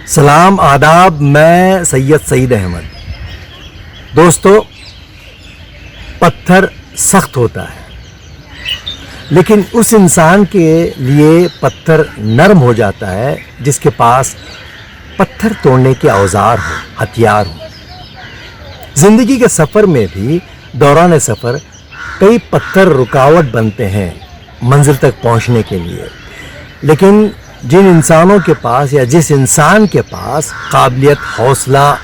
سلام آداب، میں سید احمد۔ دوستو، پتھر سخت ہوتا ہے لیکن اس انسان کے لیے پتھر نرم ہو جاتا ہے جس کے پاس پتھر توڑنے کے اوزار ہوں، ہتھیار ہوں۔ زندگی کے سفر میں بھی دوران سفر کئی پتھر رکاوٹ بنتے ہیں منزل تک پہنچنے کے لیے، لیکن جن انسانوں کے پاس یا جس انسان کے پاس قابلیت، حوصلہ،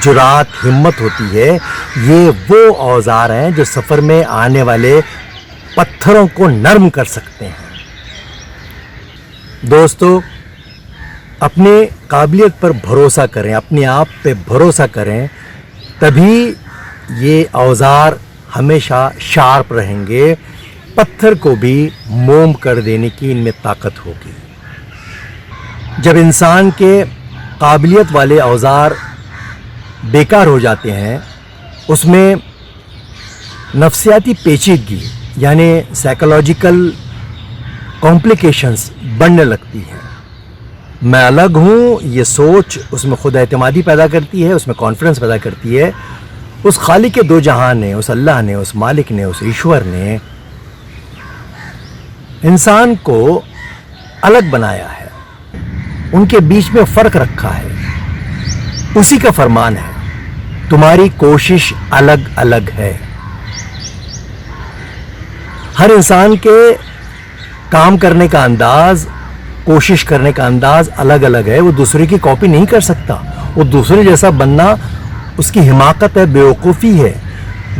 جرات، ہمت ہوتی ہے، یہ وہ اوزار ہیں جو سفر میں آنے والے پتھروں کو نرم کر سکتے ہیں۔ دوستو، اپنے قابلیت پر بھروسہ کریں، اپنے آپ پہ بھروسہ کریں، تبھی یہ اوزار ہمیشہ شارپ رہیں گے، پتھر کو بھی موم کر دینے کی ان میں طاقت ہوگی۔ جب انسان کے قابلیت والے اوزار بیکار ہو جاتے ہیں، اس میں نفسیاتی پیچیدگی یعنی سائیکولوجیکل کمپلیکیشنز بڑھنے لگتی ہیں۔ میں الگ ہوں، یہ سوچ اس میں خود اعتمادی پیدا کرتی ہے، اس میں کانفیڈنس پیدا کرتی ہے۔ اس خالق کے دو جہان نے، اس اللہ نے، اس مالک نے، اس ایشور نے انسان کو الگ بنایا ہے، ان کے بیچ میں فرق رکھا ہے۔ اسی کا فرمان ہے، تمہاری کوشش الگ الگ ہے۔ ہر انسان کے کام کرنے کا انداز، کوشش کرنے کا انداز الگ الگ ہے۔ وہ دوسرے کی کاپی نہیں کر سکتا، وہ دوسرے جیسا بننا اس کی حماقت ہے، بیوقوفی ہے۔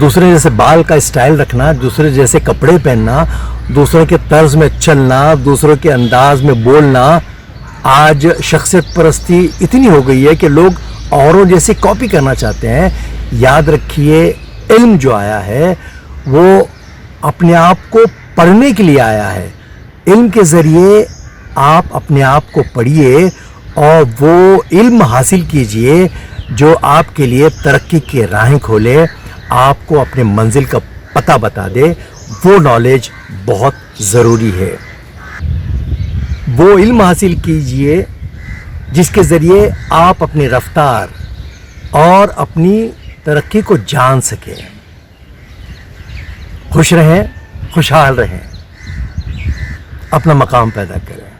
دوسرے جیسے بال کا اسٹائل رکھنا، دوسرے جیسے کپڑے پہننا، دوسروں کے طرز میں چلنا، دوسروں کے انداز میں بولنا، آج شخصیت پرستی اتنی ہو گئی ہے کہ لوگ اوروں جیسے کاپی کرنا چاہتے ہیں۔ یاد رکھیے، علم جو آیا ہے وہ اپنے آپ کو پڑھنے کے لیے آیا ہے۔ علم کے ذریعے آپ اپنے آپ کو پڑھیے اور وہ علم حاصل کیجئے جو آپ کے لیے ترقی کی راہیں کھولے، آپ کو اپنے منزل کا پتہ بتا دے۔ وہ نالج بہت ضروری ہے۔ وہ علم حاصل کیجئے جس کے ذریعے آپ اپنی رفتار اور اپنی ترقی کو جان سکیں۔ خوش رہیں، خوشحال رہیں، اپنا مقام پیدا کریں۔